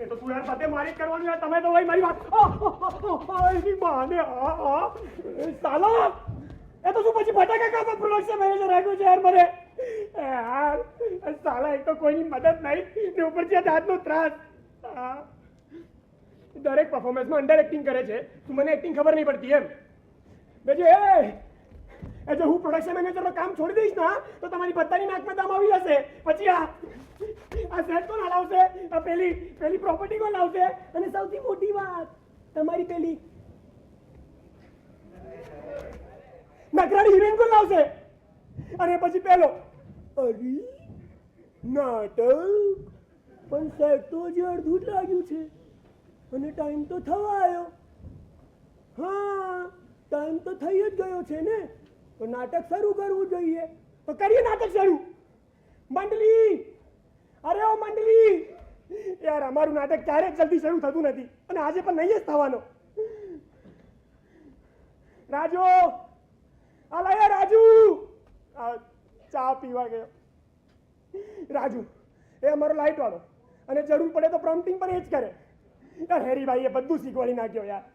એ તો તું યાર બધે મારી જ કરવાનું યાર. તમે તો ભાઈ મારી વાત એની માને સાલા એ તો શું પછી બટાકા કાપા પ્રોડક્શન મેનેજર રાખ્યું છે યાર મને યાર. સાલા એક તો કોઈની મદદ નહીં ને ઉપરથી આ દાંતનો ત્રાસ. દરેક પરફોર્મન્સમાં અંડર એક્ટિંગ કરે છે. તું મને એક્ટિંગ ખબર નહીં પડતી એમ. એ જો હું પ્રોડક્શન મેનેજરનું કામ છોડી દઈશ ને તો તમારી બધાની નાકમાં દમ આવી જશે. પછી આ સેટ કોણ હલાવશે? આ પેલી પ્રોપર્ટી કોણ લાવશે? અને સૌથી મોટી વાત તમારી પેલી નકરાની હિરોઈન કોણ લાવશે? અને પછી પેલો અરે નાટક પણ સેટ તો હજી અડધું જ લાગ્યું છે અને ટાઈમ તો થવા આવ્યો. હા ટાઈમ તો થઈ જ ગયો છે ને, તો નાટક શરૂ કરવું જોઈએ. તો કરીએ નાટક શરૂ. મંડલી, અરે ઓ મંડલી, યાર અમારું નાટક ક્યારેક જલ્દી શરૂ થતું નથી અને આજે પણ નહીં જ થવાનો. રાજુ, અલા રાજુ, ચા પીવા ગયો. રાજુ એ અમારો લાઈટ વાળો અને જરૂર પડે તો પ્રોમ્પ્ટિંગ પણ એ જ કરે. યાર હેરીભાઈએ બધું શીખવાડી નાખ્યો યાર.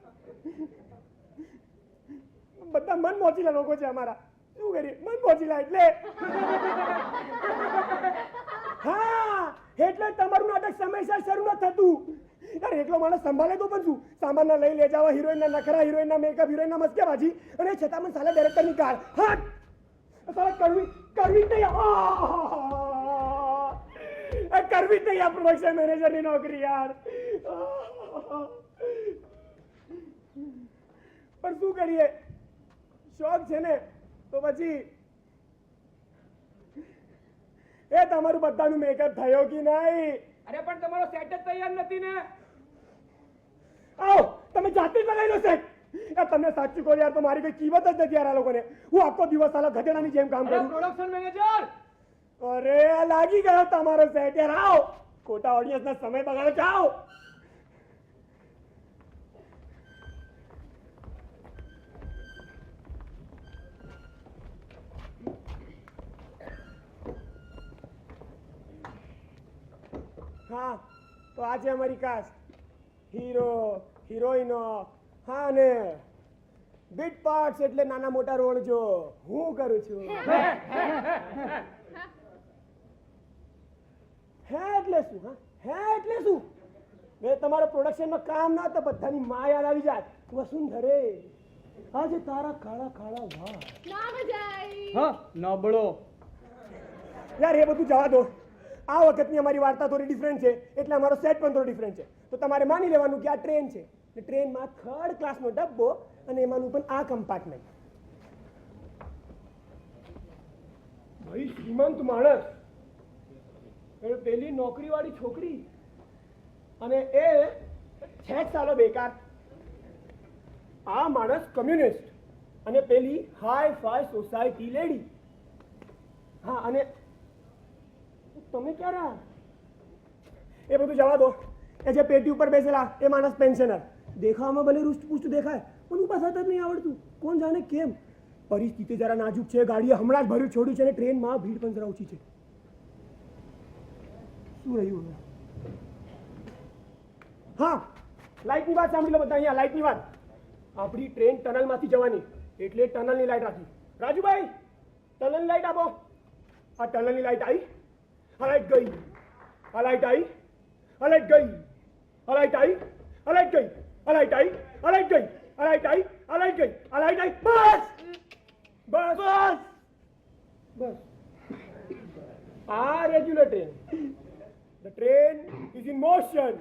બધા મન મોચીલા લોકો છે અમારા. શું કરીએ? મન મોચીલા એટલે હા એટલે તમારું નાટક સમયસર શરૂ ન થતું. યાર એકલો માણસ સંભાળે તો પણ શું? સામાનના લઈ લે જાવા, હિરોઈનના નખરા, હિરોઈનના મેકઅપ, હિરોઈનના મસ્કેબાજી અને છતાં પણ સાલા ડાયરેક્ટરની ગાળ. હા સાલા કરવી જ નહીં આ પ્રોડક્શન મેનેજરની નોકરી યાર. પણ શું કરીએ, શોખ છે ને તો પછી. એ તમારું બધાનું મેકઅપ થયો કે નહીં? અરે પણ તમારો સેટ જ તૈયાર નથી ને. આવો તમે જાતે જ લગાવી લો સેટ. યાર તમને સાચું કહો યાર તો મારી કોઈ કિંમત જ નથી યાર આ લોકોને. હું આખો દિવસ સાલા ગધેડાની જેમ કામ કરું. પ્રોડક્શન મેનેજર, અરે આ લાગી ગયો તમારો સેટ યાર. આવો ખોટા ઓડિયન્સના સમય બગાડો. જાઓ. હા તો આજે અમારી કાસ્ટ હીરો, હિરોઈનો, હા ને બીટ પાર્ટ્સ એટલે નાના મોટા રોલ જો હું કરું છું. હે એટલે શું? હે એટલે શું? મેં તમારા પ્રોડક્શનમાં કામ ના તો બધાની માં યાદ આવી જાય. વસુંધરે આજે તારા કાળા કાળા વાળ. ના મજા આવી. હા નબળો. યાર એ બધું જવા દો. આ વખતની અમારી વાર્તા થોડી ડિફરન્ટ છે એટલે અમારો સેટ પણ થોડો ડિફરન્ટ છે. તો તમારે માની લેવાનું કે આ ટ્રેન છે ને ટ્રેનમાં થર્ડ ક્લાસનો ડબ્બો અને એમાંનું પણ આ કમ્પાર્ટમેન્ટ. ભાઈ શ્રીમંત માણસ, પેલી નોકરીવાળી છોકરી અને એ 6 સાલો બેકાર. આ માણસ કમ્યુનિસ્ટ અને પેલી હાઈ ફાઈ સોસાયટી લેડી. હા અને તમે ક્યારે? એ બધું જવા દો. એ જે પેટી ઉપર બેસેલા એ માણસ પેન્શનર. દેખાવામાં ભલે રૂષ્ટપુષ્ટ દેખાય પણ ઉભા થતા જ નહીં આવડતું. કોણ જાણે કેમ. પરિસ્થિતિ જરા નાજુક છે. ગાડીએ હમણાં જ ભર્યું છોડ્યું છે અને ટ્રેનમાં ભીડ પણ જરા ઓછી છે. શું રહ્યું? હા લાઇટની વાત સાંભળી લો બધા. અહીંયા લાઇટની વાત. આપણી ટ્રેન ટનલમાંથી જવાની એટલે ટનલની લાઇટ રાખી. રાજુભાઈ ટનલની લાઇટ આપો. આ ટનલની લાઇટ આવી. આ લાઇટ ગઈ. આ લાઇટ આવી. આ લાઇટ ગઈ. આ લાઇટ આવી. આ લાઇટ ગઈ. આ લાઇટ આવી. આ લાઇટ ગઈ. આ લાઇટ આવી. આ લાઇટ ગઈ. આ લાઇટ આવી. બસ બસ બસ બસ. આ regular train. The train is in motion.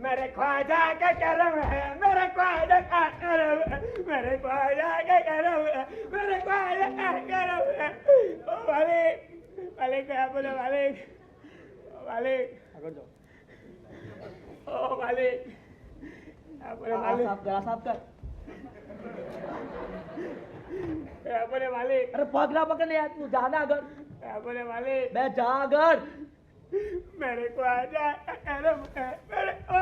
मेरे ख्वाजा का करम है, मेरे ख्वाजा आजा क्या करूँ मेरे को आजा क्या करूँ मेरे को आजा क्या करूँ ओ मालिक मालिक क्या बोले मालिक मालिक આગળ જાઓ ओ मालिक क्या बोले मालिक જરા સાફ કર क्या बोले मालिक અરે પગ ના પકડ યાર તું જા ને આગળ क्या बोले मालिक બે જા આગળ मेरे को आजा क्या करूँ मेरे को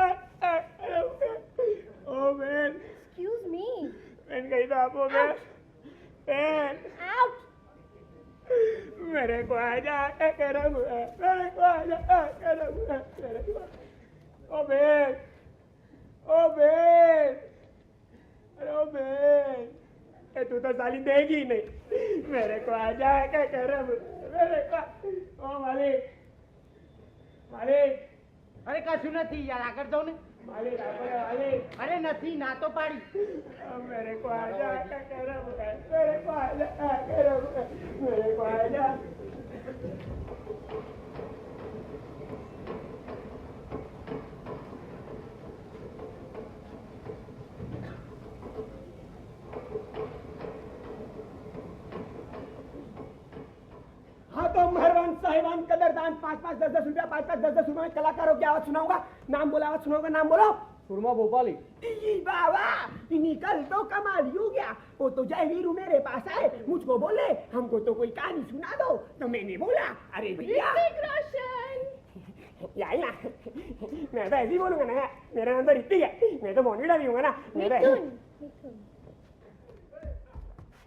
ओ बहन Excuse me. बहन कहीं तो आपो बहन बहन Out. मेरे को आजा क्या करूँ मेरे को आजा क्या करूँ मेरे को ओ बहन अरे ओ बहन ए तू तो साली देगी ही नहीं मेरे को आजा क्या करूँ मेरे को ओ मालिक मालिक અરે કશું નથી યાર આગળ જાઓ ને मालिक आपने मालिक અરે નથી ના તો પાડી मेरे को आजा क्या करूँ मेरे को आजा क्या करूँ मेरे को आजा हाँ तो मेहरबान साहिबान कदरदान 5-5 10-10 रुपया 5-5 10-10 रुपया में कलाकारों की आवाज सुनाऊंगा नाम बोला आवाज सुनाऊंगा नाम बोलो સુરમા ભોપાલી ई बाबा निकल तो कमाल ही हो गया वो तो जयवीरू मेरे पास आए मुझको बोले हमको तो कोई कहानी सुना दो तो मैंने बोला अरे भैया Hrithik Roshan. या मैं तो ऐसे ही बोलूंगा ना मेरे अंदर इतनी है मैं तो बॉन्डिडा भी हूँ ना मैं तो Mithun. Mithun.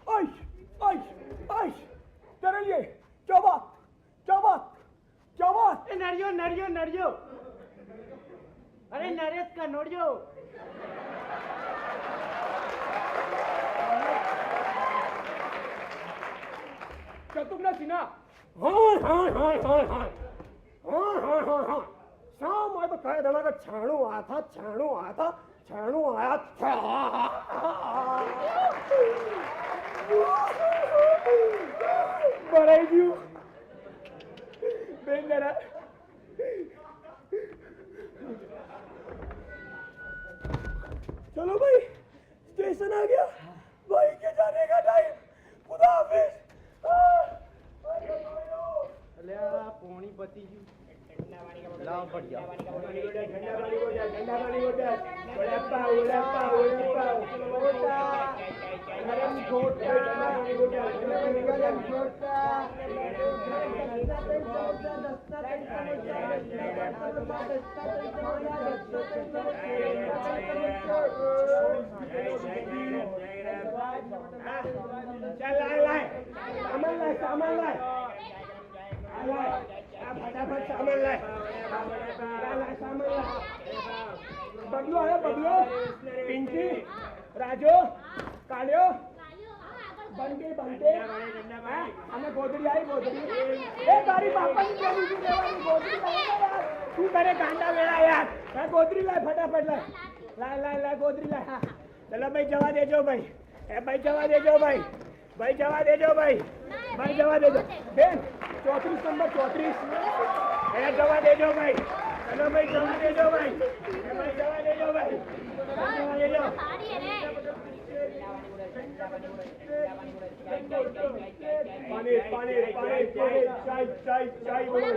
ओश ओश ओश चलिए चौबत चौबत चौबत એ નડ્યો નડ્યો નડ્યો અરે નરેશ કા નડ્યો ચતુકના સિન્હા हाँ हाँ हाँ हाँ हाँ हाँ हाँ हाँ हाँ शाम आया तो कहे देना का छाणू आया था छाणू आया था छाणू आया था बड़ाई क्यों बेन जरा चलो भाई स्टेशन आ गया भाई के जाने का टाइम खुदा हाफिज એટલે આ પોણી પતી ગયું લાવ પડી જાઓ सामान लाए फटाफट सामान लाए सामान लाए बदलो है बदलो पिंकी राजो कालियो बनके हमें गोदड़ी आई गोदड़ी ए तारी पापा की गोदड़ी यार तू करे गांडा वेड़ा यार गोदड़ी लाए फटाफट लाए गोदड़ी लाए हाँ चलो भाई जवा दे जो भाई ए भाई जवा दे जो भाई जवा दे जो भाई जवा दे जो बेन 34 नंबर 34 ए जवा दे जो भाई चलो भाई जवा दे जो भाई जवा दे जो भाई जवा दे जो पानी पानी पानी पानी चाय चाय चाय बोलो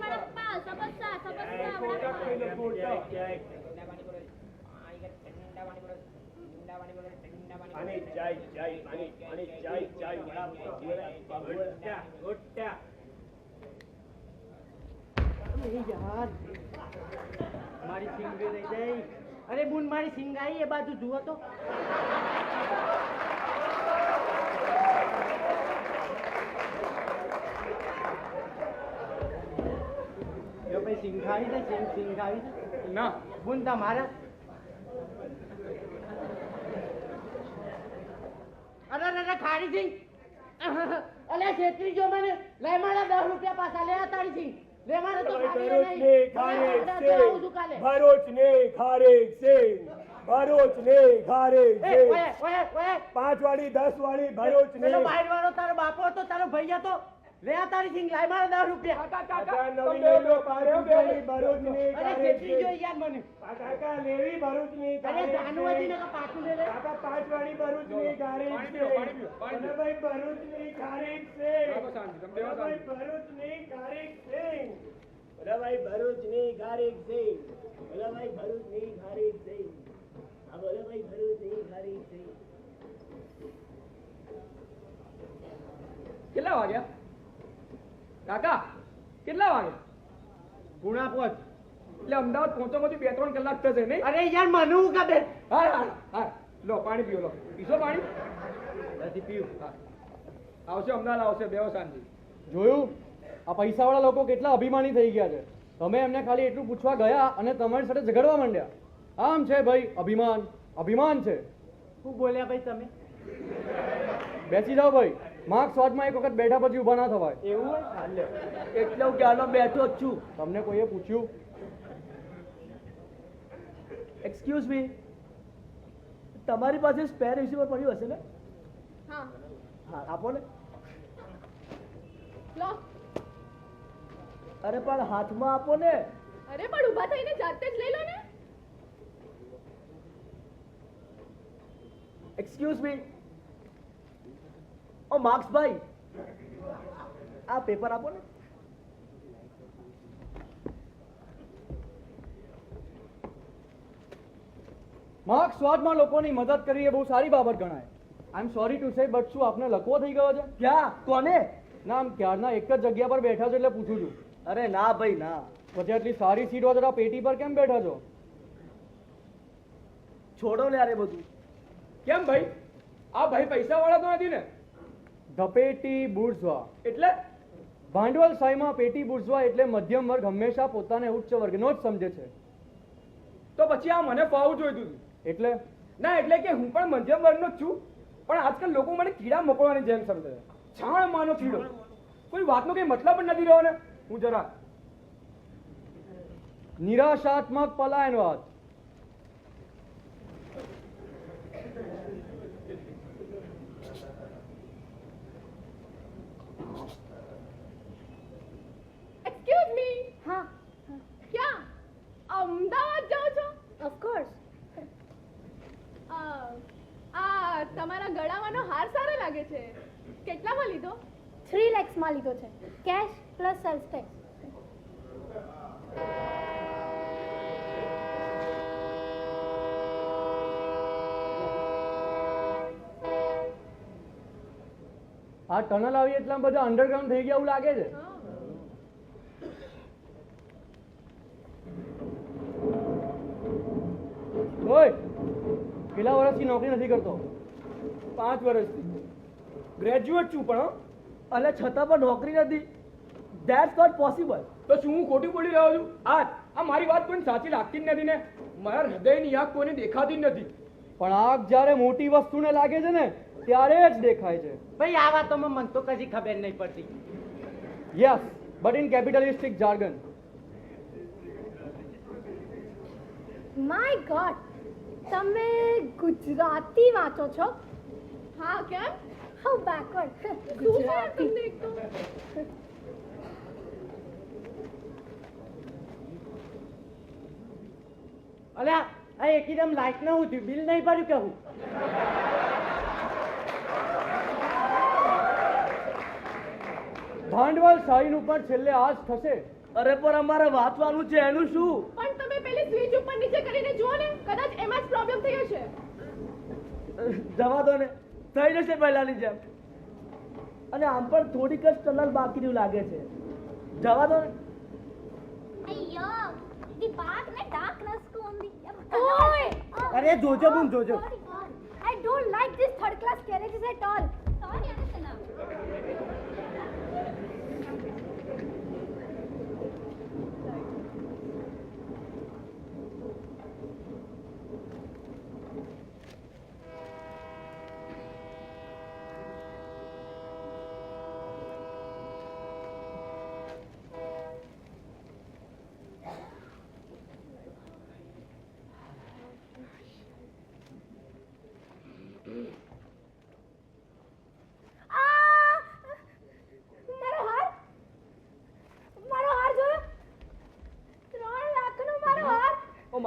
वडापाव समोसा पानी चाय चाय पानी पानी चाय चाय गुट्टा યાર મારી સિંગ રહી જાય અરે બુન મારી સિંગ આવી એ બાજુ જુઓ તો જો ભાઈ સિંગ ખાવી છે સિંગ ખાવી છે ના બુન તમારા અરે અરે ખારી સિંગ અલે છેતરી જો મને લઈ મારા 10 રૂપિયા પાછા લે આ તારી સિંગ લે મારે તો भरोच ने खारे से 5 वाली 10 वाली भरोच ने પેલો બાઈર વાળો તારો બાપો હતો તારો ભૈયા તો લે આ તારી સિંગ લાય મારા 10 રૂપિયા કાકા નવી લઈ લો 5 રૂપિયાની ભરૂચની અરે કારેક છેતરી સિંગ. ગયો યાર મને કાકા લેવી ભરૂચની અરે કારેક જાનું હતી સિંગ. ને પાછું લે લે કાકા 5 વાળી ભરૂચની કારેક સિંગ. ભોલાભાઈ ભરૂચની કારેક સિંગ. ભોલાભાઈ ભરૂચની કારેક સિંગ. ભોલાભાઈ ભરૂચની કારેક સિંગ. ભોલાભાઈ ભરૂચની કારેક સિંગ. આ ભોલાભાઈ ભરૂચની કારેક સિંગ. કેટલા વાગ્યા કાકા કેટલા વાગ્યા ગુણા પોચ એટલે અમદાવાદ પહોંચવામાં 2-3 કલાક થશે નહીં અરે યાર મને હું ખબર હા હા હા લો પાણી પીઓ લો પીશો પાણી નથી પીવું હા આવશે અમદાવાદ આવશે બેહો શાંતિ જોયું આ પૈસાવાળા લોકો કેટલા અભિમાની થઈ ગયા છે તમે એમને ખાલી એટલું પૂછવા ગયા અને તમારી સાથે ઝઘડવા માંડ્યા આમ છે ભાઈ અભિમાન અભિમાન છે શું બોલ્યા ભાઈ તમે બેસી જાઓ ભાઈ માર્ક સ્વાદમાં એક વખત બેઠા પછી ઊભા ના થવાય એવું હોય હાલે એટલે હું ક્યારનો બેઠો જ છું. તમને કોઈએ પૂછ્યું એક્સક્યુઝ મી, તમારી પાસે સ્પેર રિસીવર પડ્યું હશે ને? હા હા આપો ને. લો અરે પણ હાથમાં આપો ને. અરે પણ ઊભા થઈને જાતે જ લઈ લો ને. એક્સક્યુઝ મી, ઓ માર્ક્સભાઈ, આ પેપર આપો ને. માર્ક સ્વાદમાં લોકોની મદદ કરવી એ બહુ સારી બાબત ગણાય I am sorry to say but શું આપને લકવો થઈ ગયો છે ક્યાં? કોને? ના આમ ક્યારના એક જ જગ્યા પર બેઠા છો એટલે પૂછું છું અરે ના ભાઈ ના. પછી આટલી સારી સીટ હોય તો પેટી પર કેમ બેઠા છો છોડો ને યાર એ બધું. કેમ ભાઈ આ ભાઈ પૈસા વાળા તો નથી ને ધપેટી બુર્ઝવા એટલે ભાંડવલશાહીમાં પેટી બુર્ઝવા એટલે મધ્યમ વર્ગ હંમેશા પોતાને ઉચ્ચ વર્ગનો જ સમજે છે તો પછી આ મને ફાવું જોઈતું હતું એટલે ના એટલે કે હું પણ મધ્યમ વર્ગનો જ છું પણ આજકાલ લોકો મને કીડા મકોડાની જેમ સમજે છે છાણ માનો કીડો કોઈ વાતનો કઈ મતલબ જ નથી રહ્યો ને હું જરા નિરાશાત્મક પલાયનવાદ એક્સક્યુઝ મી, હા ક્યાં અમદાવાદ જાઓ છો? ઓફ કોર્સ આ તમારા ગળામાંનો હાર સારો લાગે છે. કેટલામાં લીધો? 3 lakhsમાં લીધો છે કેશ પ્લસ સેલ્સ ટેક્સ આ ટનલ આવી એટલા બધા અંડરગ્રાઉન્ડ થઈ ગયા એવું લાગે છે ઓય કેટલા વર્ષથી નોકરી નથી કરતો 5 વર્ષથી ગ્રેજ્યુએટ છું પણ હો. અને છતાં પણ નોકરી નથી. That's not possible. તો શું હું ખોટું બોલી રહ્યો છું આ મારી વાત કોઈને સાચી લાગતી જ નથી ને મારા હૃદયની આંખ કોઈને દેખાતી જ નથી પણ આગ જ્યારે મોટી વસ્તુને લાગે છે ને ત્યારે જ દેખાય છે ભાઈ આ વાતોમાં મને તો કશી ખબર નહીં પડતી yes but in capitalistic jargon my god તમે ગુજરાતી વાંચો છો હા કેમ? હાઉ બેકવર્ડ શું છે યાર તમને એક તો? અલ્યા આ એકદમ લાઈટ ન હું થયું બિલ નહીં ભર્યું કે હું ભાંડવલશાહીનું પણ છેલ્લે આ જ થશે અરે પણ અમારે વાંચવાનું છે એનું શું? પણ તમે પેલી સ્વિચ ઉપર નીચે કરીને જુઓ ને, કદાચ એમાં જ પ્રોબ્લેમ થઈ હશે. જવા દો ને, થઈ જશે પહેલાની જેમ. અને આમ પણ થોડીક જ ટનલ બાકી જેવું લાગે છે. જવા દો ને. અయ్యో ఇది బాగానే డార్క్నెస్ కు ఉంది ઓય! અરે જોજો બૂમ જોજો I don't like this third class carriages at all. Sorry Anusana.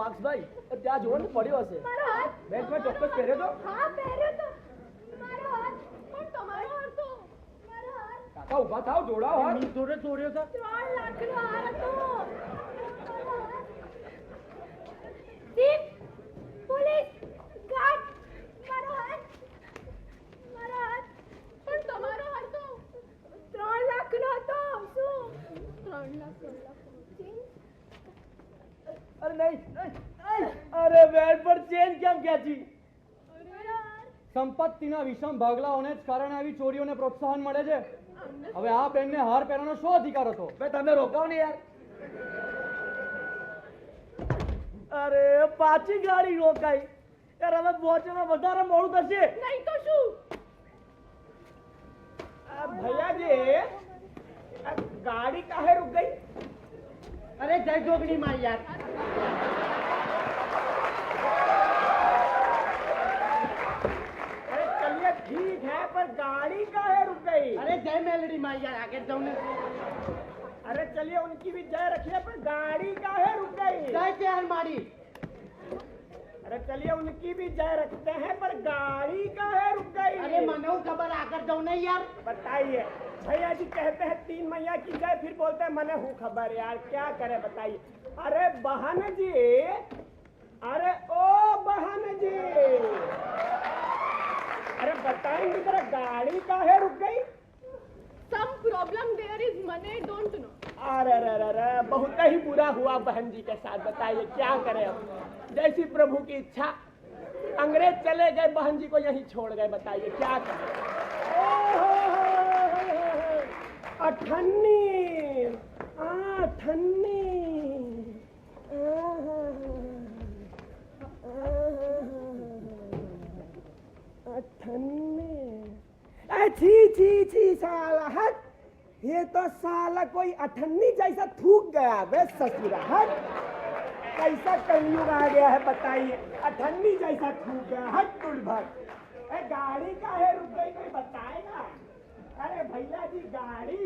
માર્ક્સભાઈ ત્યાં જુઓ ને પડ્યો હશે મારો હાથ બેંકમાં ચોક્કસ પહેર્યો તો હા પહેર્યો તો મારો હાથ પણ તમારો હાર તો મારો હાથ કાકા ઊભા થાવ જોડાઓ હાથ. મી જોડે ચોર્યો છે 3 લાખનો હાર હતો મારો હાથ ટીપ પોલીસ ગાર્ડ મારો હાથ પણ તમારો હાર તો 3 લાખનો હતો શું 3 લાખ અરે નહીં અરે બેન પર ચેન કેમ ખેંચી મારો હાથ સંપત્તિના વિષમ ભાગલાઓને જ કારણે આવી ચોરીઓને પ્રોત્સાહન મળે છે. હવે આ બેનને હાર પહેરવાનો શું અધિકાર હતો? બે તમે રોકાવ ને યાર અરે પાછી ગાડી રોકાઈ યાર હવે પહોંચવામાં વધારે મોડું થશે નહીં તો શું भैया जी गाड़ी काहे रुक गई અરે જય જોગણી માં યાર अरे चलिए ठीक है पर गाड़ी काहे रुक गई અરે જય મેલડી માં યાર આગળ જાઉં ને अरे चलिए उनकी भी जय रखिए पर गाड़ी काहे रुक गई જય ત્યાર મારી अरे चलिए उनकी भी जय रखते हैं पर गाड़ी काहे रुक गई અરે મને હું ખબર આગળ જાઉં ને યાર बताइए भैया जी कहते हैं 3 मैया की जय फिर बोलते हैं मने हूँ खबर यार क्या करे बताइए अरे बहन जी अरे ओ बहन जी अरे बताएंगे जरा गाड़ी काहे रुक गई some problem there is money don't know अरे अरे अरे अरे बहुत ही बुरा हुआ बहन जी के साथ बताइए क्या करें अब जैसी प्रभु की इच्छा अंग्रेज चले गए बहन जी को यहीं छोड़ गए बताइए क्या करें अठन्नी अठन्नी अठन्नी छी छी छी साला हट ये तो साला कोई अठन्नी जैसा थूक गया बे ससुरा हट कैसा कलयुग आ गया है बताइए अठन्नी जैसा थूक गया हट तुड़ भर गाड़ी काहे रुक गई कोई बताएगा अरे भैया जी गाड़ी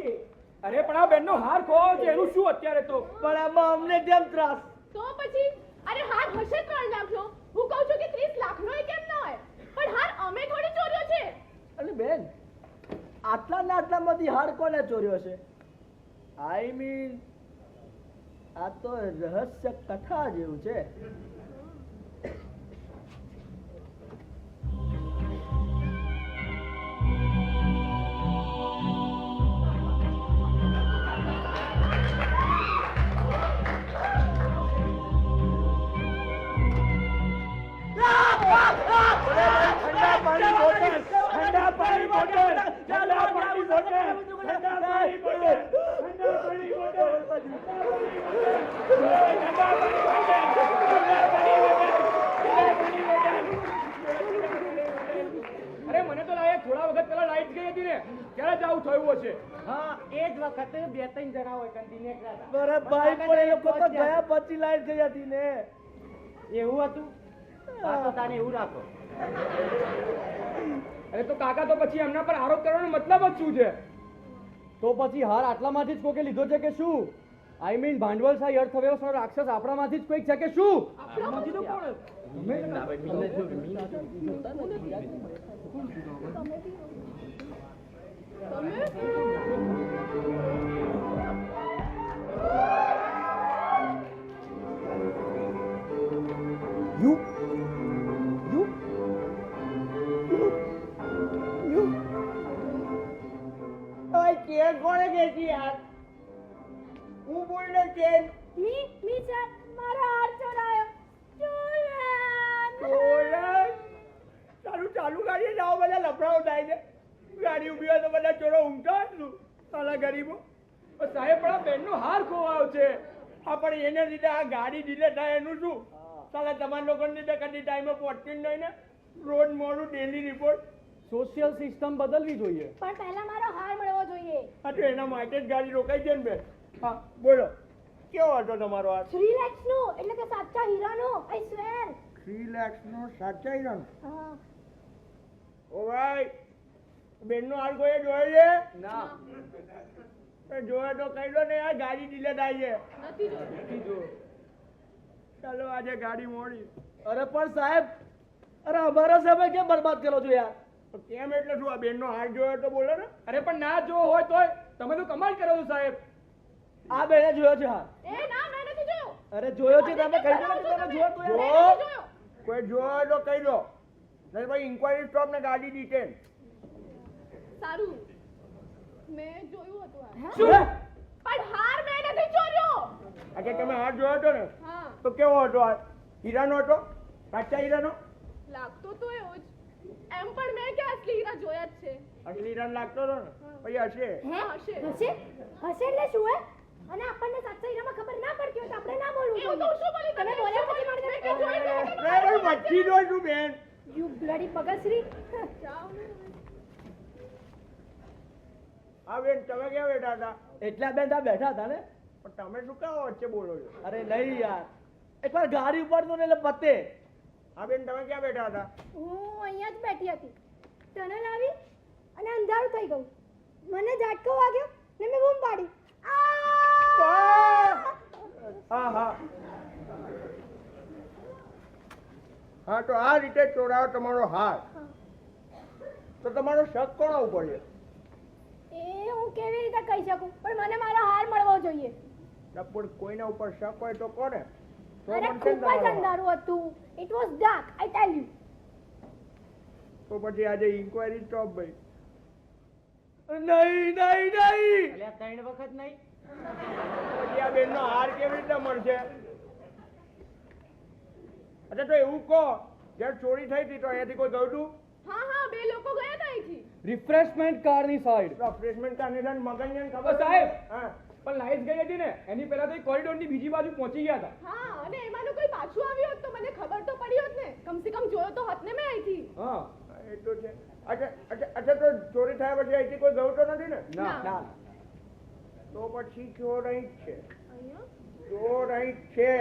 અરે પણ આ બેનનો હાર ખોવાયો છે એનું શું અત્યારે તો પણ આમાં અમને કેમ ત્રાસ તો પછી અરે હાર હશે 3 લાખનો હું કહું છું કે 30 લાખનો એ કેમ ના હોય પણ હાર અમે થોડી ચોર્યો છે અરે બેન આટલા ને આટલામાંથી હાર કોને ચોર્યો છે આઈ મીન આ તો રહસ્ય કથા જેવું છે ठंडा पानी बोतल ठंडा पानी बोतल ठंडा पानी बोतल ठंडा पानी बोतल ठंडा पानी बोतल ठंडा पानी અરે મને તો લાગે થોડા વખત પહેલા લાઈટ ગઈ હતી ને ક્યારે જાવું થયું હશે હા એ જ વખતે 2-3 જણા હોય કંટીને એકલા અરે ભાઈ પણ એ લોકો તો ગયા પછી લાઈટ ગઈ હતી ને એવું હતું આ તો તારે એવું રાખો અરે તો કાકા તો પછી એમના પર આરોપ કરવાનો મતલબ જ શું છે તો પછી હાર આટલામાંથી જ કોકે લીધો છે કે શું? આઈ મીન ભાંડવલશાહી અર્થવ્યવસ્થાનો રાક્ષસ આપણામાંથી જ કોઈક છે કે શું? આમાંથી તો કોણ You? ઓય ચેન કોણે ખેંચી યાર હું બોલને ચેન મી સર મારો હાર ચોરાયો ચોરાય ચાલુ ચાલુ ગાડીએ જાઓ બધા લફડાઓ થાય છે ગાડી ઊભી હોય તો બધા ચોરો ઊંઘતા હતું સાલા ગરીબો પણ સાહેબ પણ આ બેનનો હાર ખોવાયો છે હા પણ એને લીધે આ ગાડી ડીલે થાય એનું શું સાલા તમારા લોકોને લીધે કદી ટાઈમે પહોંચતી જ નહીં ને રોજ મોડું ડેલી રિપોર્ટ સોશિયલ સિસ્ટમ બદલવી જોઈએ. પણ પહેલા મારો હાર મળવો જોઈએ હા તો એના માટે જ ગાડી રોકાઈ છે ને બેન હા બોલો કેવો હતો તમારો આ 3 lakhs નો એટલે કે સાચા હીરાનો આઈ સ્વેર 3 lakhs નો સાચા હીરાનો હા ઓ ભાઈ બેનનો હાલ કોઈ જોયો છે ના જોયો તો કહી દો ને યાર ગાડી ડીલે થાય છે નથી જોયું નથી જો ચાલો આજે ગાડી મોડી. અરે પણ સાહેબ, અરે અમારા સમય કેમ બરબાદ કરો છો યાર? કેમ એટલે શું? આ બેનનો હાથ જોયો તો બોલો ને. અરે પણ ના જો હોય તોય તમે તો કમાલ કરો છો સાહેબ. આ બેને જોયો છે હા? એ ના મેં નથી જોયો. અરે જોયો છે તમે કહી દો ને કે તમે જોયો તો મેં યાર. નથી જોયો. કોઈ જોયો તો કહી દો. નહીં ભાઈ ઇન્ક્વાયરી સ્ટોપ ને ગાડી ડિટેન. સારું મેં જોયું હતું આ. શું? પણ હાર મેં નથી ચોર્યો. આજે તમે હાથ જોયો હતો ને હા તો કેવો હતો? આ હીરાનો હતો? સાચા હીરાનો? લાગતો તો એવો જ. એમ પણ મેં કે અસલી હીરા જોયા જ છે. અસલી હીરાનો લાગતો હતો ને? પછી હશે. હા, હશે. હશે હશે એટલે શું હે? અને આપણને સાચા હીરામાં ખબર ના પડતી હોય તો આપણે ના બોલવું એવું તો શું બોલી તમે બોલ્યા પછી મારે મેં કે જોઈ અરે ભાઈ વચ્ચી દો છું બેન. યુ બ્લડી બગસરી. જાઓ ને. હા બેન તમે ક્યાં બેઠા હતા? એટલા બેન ત્યાં બેઠા હતા ને? પણ તમે શું કાં વચ્ચે બોલો છો? અરે નહીં યાર, એકવાર ગાડી ઉપર તો ને એટલે પતે. હા બેન તમે ક્યાં બેઠા હતા? હું અહીંયા જ બેઠી હતી. ટનલ આવી અને અંધારું થઈ ગયું. મને ઝાટકો વાગ્યો ને મેં બૂમ પાડી. હા હા હા તો આ રીતે ચોરાયો તમારો હાર. તો તમારો શક કોના ઉપર છે? એ હું કેવી રીતે કહી શકું, પણ મને મારો હાર મળવો જોઈએ. પણ કોઈના ઉપર શક હોય તો કોને? તો અરે મળશે ને ખૂબ જ તમારો હાર. અંધારું હતું. It was dark, I tell you. તો પછી આજે ઇન્ક્વાયરી સ્ટોપ ભાઈ. નહીં નહીં નહીં. અલ્યા 3 વખત નહીં. પછી આ બેનનો હાર કેવી રીતે મળશે? અચ્છા તો એવું કહો, જ્યારે ચોરી થઈ હતી તો અહીંયાથી કોઈ ગયું હતું? હા હા બે લોકો ગયા હતા અહીંથી. રિફ્રેશમેન્ટ કારની સાઈડ. ફ્રેશમેન્ટ કારને મગનને ઓ ખબર સાહેબ, હા પણ લાઈટ ગઈ હતી ને એની પહેલા તો કોરિડોરની બીજી બાજુ પહોંચી ગયા હતા. હા અને એમાંનું કોઈ પાછું આવ્યું હોત તો મને ખબર તો પડી હોત ને. કમસે કમ જોયો તો હોત ને મેં અહીંથી. હા. એ તો છે. અચ્છા તો ચોરી થયા પછી અહીંથી કોઈ ગયું તો નથી ને? ના. ના. તો પછી ચોર અહીં જ છે. અહીંયા? ચોર અહીં જ છે.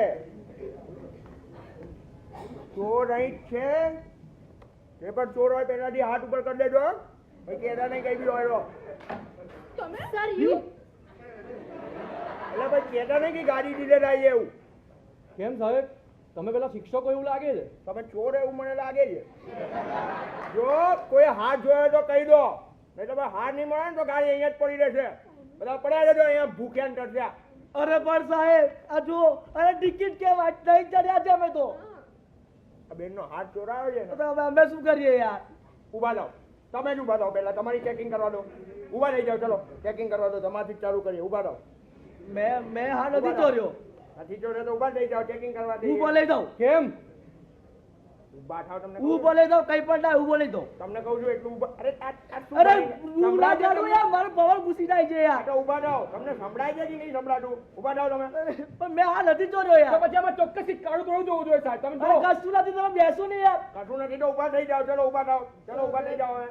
ચોર અહીં જ છે. જે પણ ચોર હોય પહેલાથી હાથ ઉપર કરી દેજો. પછી કહેતા નહીં કઈ બી હોય તો. તમે? સર યુ એટલે ભાઈ કહેતા નહીં કે ગાડી દીધે થાય એવું. કેમ સાહેબ, તમે પેલા શિક્ષકો એવું લાગે છે? તમે ચોર એવું મને લાગે છે. જો કોઈ હાથ જોયો તો કહી દો. નહીં તો ભાઈ હાથ નહીં મળે ને તો ગાડી અહીંયા જ પડી રહેશે. બધા પડ્યા રહેજો અહીંયા ભૂખ્યા ને તરસ્યા. અરે પણ સાહેબ આ જુઓ, અરે ટિકિટ કેમ આજ નહીં ચડ્યા છે અમે તો. આ બેનનો હાથ ચોરાયો છે તો ને. હવે અમે શું કરીએ યાર? ઊભા થાઓ. તમે જ ઊભા થાઓ પહેલા. તમારી ચેકિંગ કરવા દો. ઊભા થઈ જાઓ ચલો. ચેકિંગ કરવા દો. તમારથી જ ચાલુ કરીએ. ઊભા થાઓ. મેં હા નથી ચોર્યો. નથી ચોર્યો તો ઊભા થઈ જાઓ. ચેકિંગ કરવા દઈએ. હું બોલાઈ દઉં. કેમ? ઊભા થાઓ. તમને હું કહું. બોલાઈ દઉં, કઈ પણ થાય હું બોલાઈ દઉં. તમને કહું છું એટલું ઊભા. અરે આ શું અરે કરી? હું ના સંભળાય છે જાણું તમને? યાર, મારો પવન ઘૂસી જાય છે આ યાર. તો ઊભા થાઓ. તમને સંભળાય છે કે નહીં સંભળાતું? ઊભા થાઓ તમે. પણ મેં હા નથી ચોર્યો તો યાર. પછી આમાં ચોક્કસથી કાળું થોડું જોવું જોઈએ સાહેબ. તમે અરે જો. કશું નથી, તમે બેસો ને યાર. કશું નથી તો ઊભા થઈ જાઓ. ચલો ઊભા થાઓ. ચલો ઊભા થઈ જાઓ હવે.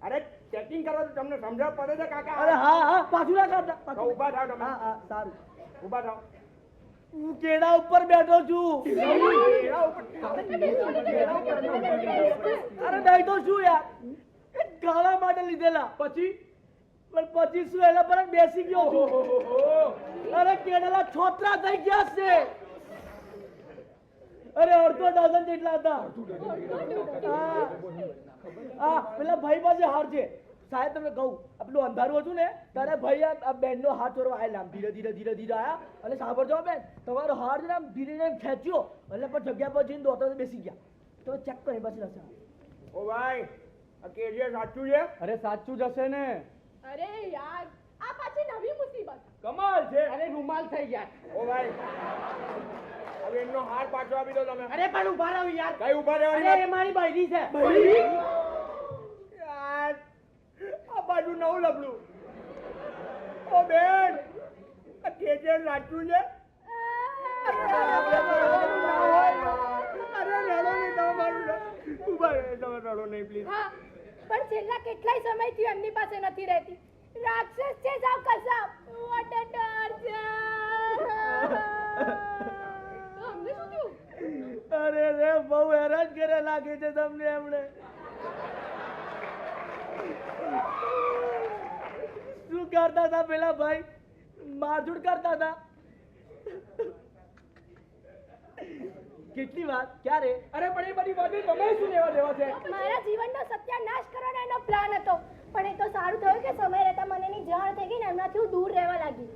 અરે ચેકિંગ કરવા તો તમને સમજણ પડે છે કાકા? અરે હા હા, પાછું ના કરતા. તો પાછું. ઊભા થાઓ તમે. હા હા સારું. ઊભા થાઓ. હું કેળા ઉપર બેઠો છું. એના ઉપર. અરે નહીં તો શું યાર, એ ગાળા માટે લીધેલા. પછી પણ પછી શું એના પર જ બેસી ગયો છું. અરે કેળાના છોતરા થઈ ગયા છે. અરે અડધો ડઝન જેટલા હતા. હા. હા પેલા ભાઈ પાસે હાર છે. સાહેબ તમને કહું, આ પેલું અંધારું હતું ને ત્યારે ભાઈ આ બેનનો હાથ ચોરવા આવેલા. આમ ધીરે ધીરે ધીરે ધીરે આયા અને સાંભળજો બેન, તમારો હાર છે ને આમ ધીરે ધીરે ખેંચ્યો એટલે પણ જગ્યા પર જઈને દોડતા બેસી ગયા. તમે ચેક કરી પછી હશે. ઓ ભાઈ આ કેજીએ સાચું છે? અરે સાચું જ હશે ને. અરે યાર આ પાછી નવી મુસીબત. કમાલ છે. અરે રૂમાલ થઈ ગયા. ઓ ભાઈ હવે એમનો હાર પાછો આપી દો તમે. અરે પણ ઉભા રહો યાર. કઈ ઊભા રહેવાની અરે વાત? એ મારી બૈરી છે. યાર આ બાજુ નવું લબડું. ઓ બેન આ કેજીએ સાચું છે? અરે રડો નહીં તમે મારું. ઊભા રહે તમે રડો નહીં પ્લીઝ. હા, પણ છેલ્લા કેટલાય સમયથી એમની પાસે નથી રહેતી. રાક્ષસ છે સાવ કસાબ. What a torture. તો અમને શું થયું? અરે રે બહુ હેરાન કરે લાગે છે તમને એમણે. શું કરતા હતા પેલા ભાઈ? મારઝૂડ કરતા હતા. કેટલી વાત ક્યારે અરે પણ એ બધી વાતો તમે શું લેવા દેવા છે? મારા જીવનનો સત્યાનાશ કરવાનો એનો પ્લાન હતો, પણ એ તો સારું થયું કે સમય રહેતા મને એની જાણ થઈ ગઈ ને એમનાથી હું દૂર રહેવા લાગી.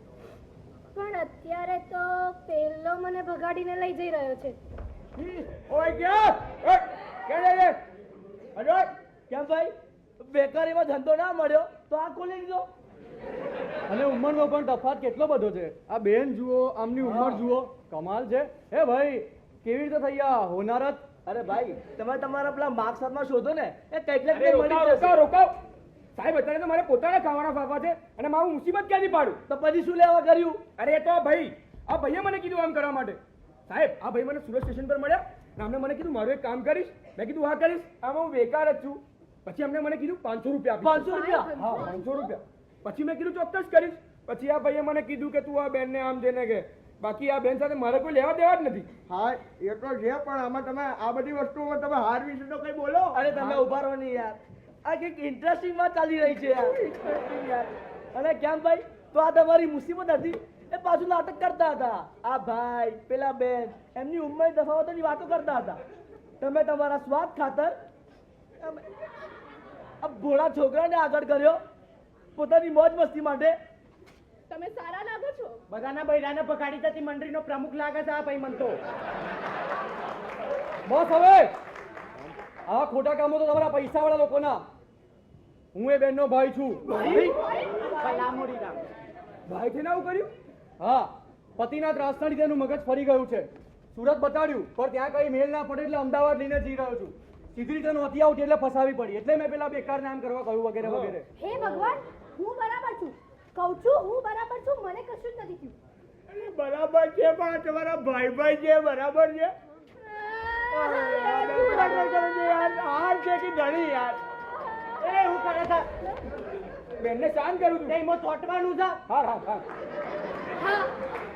પણ અત્યારે તો પેલો મને ભગાડીને લઈ જઈ રહ્યો છે. ઓય ક્યાં? ઓય ક્યાં જાય છે? અરે કેમ ભાઈ બેકારીમાં ધંધો ના મળ્યો તો આ ખોલી દીધો. અને ઉંમરનો પણ તફાત કેટલો બધો છે. આ બેન જુઓ, આમની ઉંમર જુઓ, કમાલ છે. હે ભાઈ કેવી રીતે થઈ આ હોનારત? અરે ભાઈ તમે તમારા પેલા માર્ક્સ હાથમાં શોધો ને એ કંઈક ને અરે કંઈક મળી રોકાવ જશે. રોકાવ સાહેબ, અત્યારે તો મારે પોતાના ખાવાના ફાફા છે અને મારું મુસીબત ક્યાંથી પાડું? તો પછી શું લેવા કર્યું? અરે એ તો આ ભાઈએ મને કીધું આમ કરવા માટે. સાહેબ આ ભાઈ મને સુરત સ્ટેશન પર મળ્યા અને અમને મને કીધું મારું એક કામ કરીશ. મેં કીધું હા કરીશ. આમાં હું બેકાર જ છું. પછી અમને મને કીધું 500 રૂપિયા આપીશ. 500 રૂપિયા? હા 500 રૂપિયા. પછી મેં કીધું ચોક્કસ કરીશ. પછી આ ભાઈએ મને કીધું કે તું આ બેનને આમ જેને કે બાકી આ બેન સાથે મારે કોઈ લેવા દેવા જ નથી. હા એ તો છે, પણ આમાં તમે આ બધી વસ્તુઓમાં તમે હાર વિશે તો કઈ બોલો. અરે તમે ઉભા રહો ને યાર, આ કંઈક ઇન્ટરેસ્ટિંગ વાત ચાલી રહી છે યાર. Interesting યાર. અને કેમ ભાઈ તો આ તમારી મુસીબત હતી એ પાછું નાટક કરતા હતા. આ ભાઈ પેલા બેન એમની ઉંમરની તફાવતોની વાતો કરતા હતા. તમે તમારા સ્વાદ ખાતર આ ભોળા છોકરાને આગળ કર્યો પોતાની મોજ મસ્તી માટે. તમે સારા લાગો છો. બધાના બૈરાને પકડી જતી મંડળીનો પ્રમુખ લાગે છે આ ભાઈ મન તો. બસ હવે આવા ખોટા કામો તો તમારા પૈસાવાળા લોકોના. હું એ બેનનો ભાઈ છું. ભલામોડી રામ. ભાઈ થઈને આવું કર્યું? હા, પતિના ત્રાસના લીધે એનું મગજ ફરી ગયું છે. સુરત બતાડ્યું પણ ત્યાં કઈ મેલ ના પડે એટલે અમદાવાદ લઈને જઈ રહ્યો છું. સીધી રીતે નહોતી આવતી એટલે ફસાવી પડી. એટલે મેં પેલા બેકાર નામ કરવા કહ્યું વગેરે વગેરે. હે ભગવાન, હું બરાબર છું. કહું છું હું બરાબર છું, મને કશું જ નથી થયું. અરે બરાબર છે, પણ તમારા ભાઈ છે બરાબર છે. હાર છે કે ઘણી યાર. એ હું કરે છે બેનને શાંત કરું છું. એમાં ચોટવાનું છે. હા હા હા હા,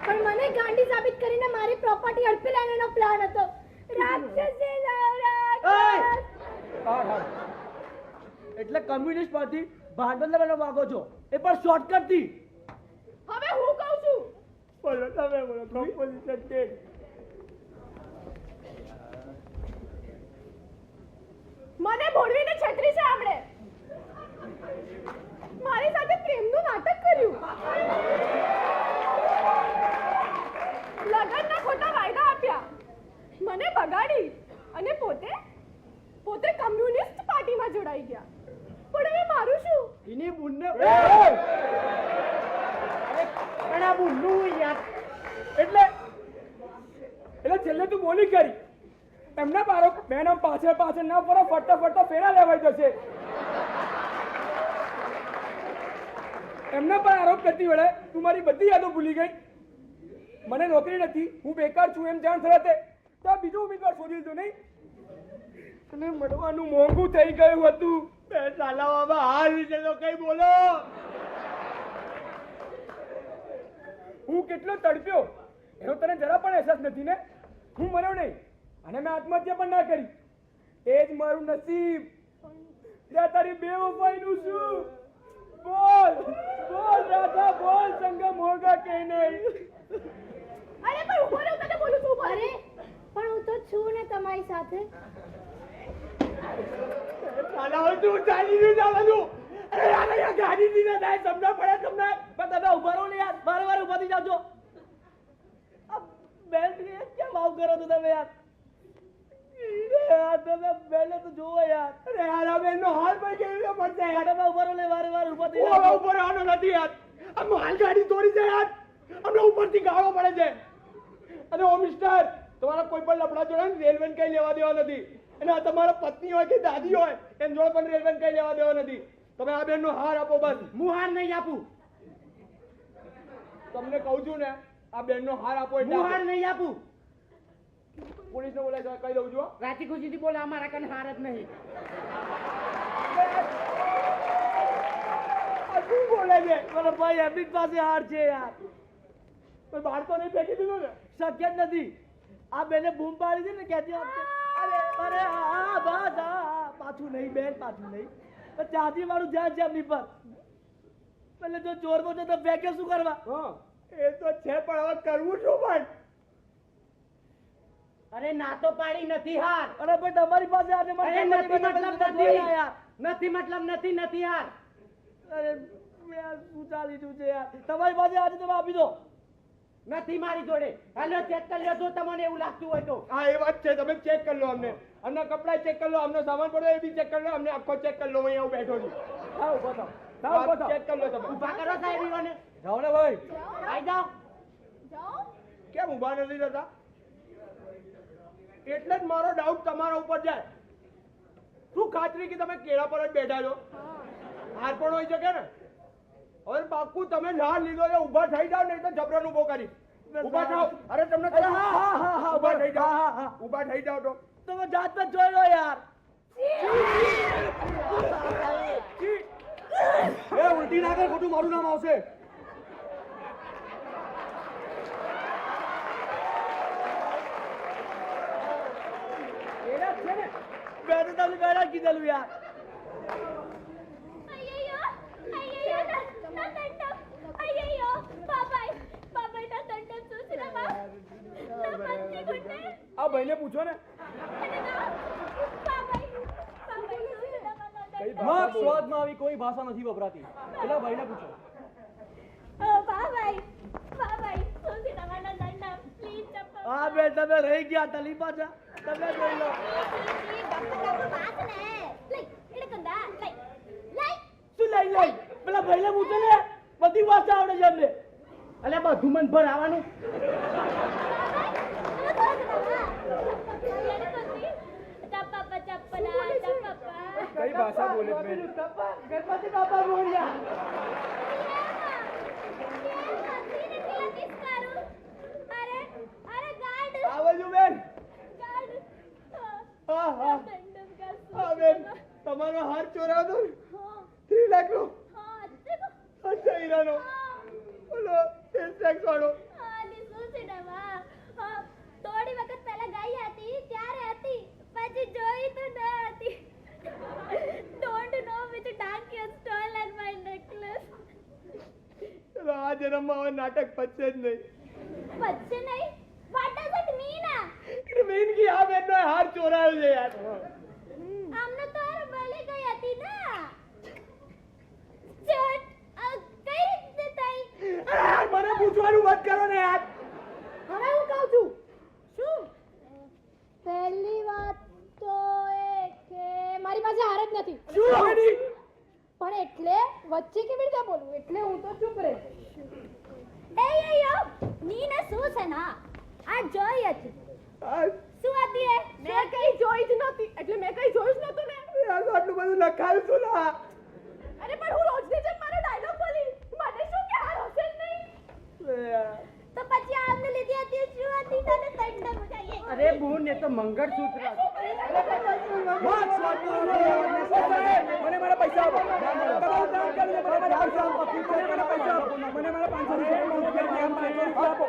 પણ મને ગાંડી સાબિત કરીને મારી પ્રોપર્ટી ઝડપી લેવાનો પ્લાન હતો. રાક્ષસે રાક્ષસ. હા હા એટલે કમ્યુનિસ્ટ પાર્ટી ભાંડવલ લેવાનો માંગો છો એ પણ શોર્ટકટ થી. હવે હું કહું છું. બોલો તમે બોલો. કમ્પોઝિશન છે. મને ભોળવીને છેતરી છે આમણે. મારી સાથે પ્રેમનું નાટક કર્યું. લગનના ખોટા વાયદા આપ્યા. મને બગાડી અને પોતે કમ્યુનિસ્ટ પાર્ટીમાં જોડાઈ ગયા. પણ હવે મારું શું? એની બુનને પણ આ બુનનું યાર. એટલે છેલ્લે તું બોલી કરી એમના પારો બેન આમ પાછળ ના ફરો, ફરતા ફેરા લેવાઈ જશે. એમના પર આરોપ કરતી વેળે તું મારી બધી યાદો ભૂલી ગઈ. મને નોકરી નથી, હું બેકાર છું એમ જાણ થયા તો આ બીજો ઉમેદવાર શોધી લીધો નહીં. અને મળવાનું મોંઘું થઈ ગયું હતું. બે ચાલાવામાં હાર વિશે તો કઈ બોલો. હું કેટલો તડપ્યો એનો તને જરા પણ અહેસાસ નથી ને. હું મર્યો નહીં અને મેં આત્મહત્યા પણ ના કરી. એ જ મારું નસીબ. ત્યાં તારી બેવફાઈનું શું? બોલ રાધા બોલ, સંગમ હોગા કે નહીં? અરે પણ ઉભો રહો, તને બોલું છું. ઉભો રહો. અરે પણ હું તો છું ને તમારી સાથે. ચાલાઓ તું ચાલી રહ્યું ચાલવાનું. અરે યાર ગાડી થી ના થાય સમજા પડે તમને. પણ તમે ઉભા રહો ને યાર, વારંવાર ઉભા થઈ જાવ છો. આ બેન કેમ આવું કરો છો તમે યાર? યાર તમે બેનને તો જુઓ યાર. અરે યાર આ બેનનો હાલ પણ કેવી રીતે પડશે યાર. તમે ઉભા રહો ને વારંવાર ઉભા થઈ હું જાવ હવે છો. ઉપર રહેવાનો નથી યાર. આ માલ ગાડી તોડી છે યાર. અમને ઉપરથી ગાળો પડે છે. અને ઓ મિસ્ટર, તમારા કોઈ પણ લફડા જોડે રેલવે કઈ લેવા દેવા નથી. અને આ તમારા પત્ની હોય કે દાદી હોય એમ જોડે પણ રેલવે કઈ લેવા દેવા નથી. તમે આ બેનનો હાર આપો બસ. હું હાર નહીં આપું. તમને કહું છું ને, આ બેનનો હાર આપો એટલે હું હાર આપો. નહીં આપું. પોલીસને બોલાવી કહી દઉં છું હો. રાતી ખુશીથી બોલે અમારા કને હાર જ નહીં. આ શું બોલે છે? મારા ભાઈ એમની જ પાસે હાર છે યાર. કોઈ બહાર તો નહીં ફેંકી દીધું ને? શક્ય જ નથી. આ બેને બૂમ પાડી હતી ને કહેતી વખતે, અરે હા બસ હા પાછું નહીં બેન, પાછું નહીં. ચાંદી વાળું ધ્યાન છે એમની પર. એટલે જો ચોર બોલે તો ફેંકે શું કરવા? હા એ તો છે, પણ હવે કરવું શું પણ? અરે ના તો પાડી નથી હાર. અરે ભાઈ તમારી પાસે આજે અરે નથી મતલબ નથી. નથી મતલબ નથી નથી હાર. અરે મેં આ શું ચાલી રહ્યું છે યાર તમારી પાસે આજે તમે આપી દો નથી મારી જોડે. હાલો ચેક કરી લો જો તમને એવું લાગતું હોય તો. હા એ વાત છે, તમે ચેક કરી લો અમને. અમને કપડાં ચેક કરી લો, અમને સામાન પડ્યો એ બી ચેક કરી લો, અમને આખો ચેક કરી લો. હું અહીંયા બેઠો છું. ચેક કરી લો તમે. ઊભા કરો સાહેબીઓને. જાઓ ને ભાઈ. આઈ જાઓ. જાઓ. કેમ ઊભા નથી થતા? એટલે જ મારો ડાઉટ તમારા ઉપર જાય. શું ખાતરી કે તમે કેળા પર જ બેઠા છો? હાર પણ હોય શકે ને. હવે પાક્કું તમે ના લીધો છે, ઊભા થઈ જાવ નહીં તો જબરન ઊભો કરી. ઊભા થાવ. અરે તમને અરે હા હા હા હા ઊભા થઈ જાવ. હા હા ઊભા થઈ જાવ તો તમે જાત પર જોઈ લો યાર એ ઉલટી ના કર, ખોટું મારું નામ આવશે. એના જ છે ને મેં તો તમને પહેલા જ કીધેલું યાર అయ్యయ్యో అయ్యయ్యో నా తండం అయ్యయ్యో బాబాయ్ బాబాయ్ నా తండం చూసినావా నా మంచి గుండె આ ભાઈને પૂછો ને. బాబాయ్ బాబాయ్ చూసినావా నా తండం મગ સ્વાદમાં આવી કોઈ ભાષા નથી વપરાતી. પેલા ભાઈને પૂછો. ఓ బాబాయ్ బాబాయ్ చూసినావా నా తండం ప్లీజ్ చెప్పు હા બેન તમે રહી ગયા તલી પાછા તમે જોઈ લો શું લઈ લઈ પેલા ભાઈને પૂછો ને બધી ભાષા આવડે છે અમને અલે બધું મન ભરાવાનું. કઈ ભાષા બોલે છે બેન? ગણપતિ બાપા બોલ્યા આ બાજુ બેન હા હા હા બેન તમારો હાર ચોરાવ્યો હતો ને 3 લાખ નો અચ્છા હીરાનો બોલો ટેક્સ વાળો થોડી વખત પહેલા ગઈ હતી ત્યારે હતી પછી જોઈ તો ન હતી don't know which dark stolen my necklace ચલો આ જન્મમાં હવે નાટક પચશે જ નહીં પછી નહીં what does it mean એટલે મેન કી આ બેનનો હાર ચોરાયો છે યાર આમને તો યાર ભલે ગઈ હતી ના ચટ કઈ રીતે થઈ અરે યાર મને પૂછવાનું મત કરો ને યાર હવે હું કહું છું શું પહેલી વાત તો એ કે મારી પાસે હાર જ નથી શું હવે નહીં પણ એટલે વચ્ચે કેવી રીતે બોલવું એટલે હું તો ચૂપ રહી એ યો નીને શું છે ના આ જોઈ હતી શું હતી એ મેં કઈ જોઈ જ નહોતી એટલે મેં કઈ જોયું જ નહોતું ને યાર તો આટલું બધું લખાયું છું ના અરે પણ હું રોજની જેમ મારો ડાયલોગ બોલી મને શું કે હાર હશે જ નહીં તો પછી આમને લીધી હતી શું હતી તને તંડ મુકાઈએ અરે બુન એ તો મંગળસૂત્ર હતું. મને મારા પૈસા આપો. તમારું કામ કરીને મને મારા પૈસા આપો. મને મારા પૈસા આપો. મને મારા 500 રૂપિયા આપો.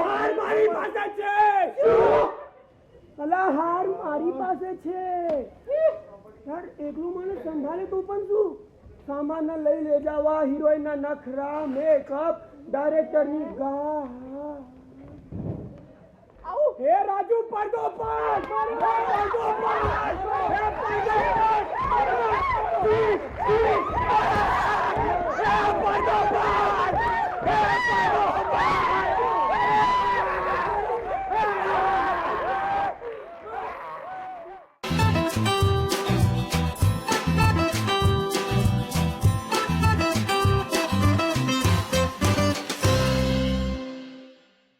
હાર મારી પાસે છે. અલા હાર મારી પાસે છે યાર એકલું મને સંભાળે તો પણ શું સામાન લઈ લે જાવા હિરોઈન ના નખરા મેકઅપ ડાયરેક્ટર ની ગા હે રાજુ પડદો પર પડદો પર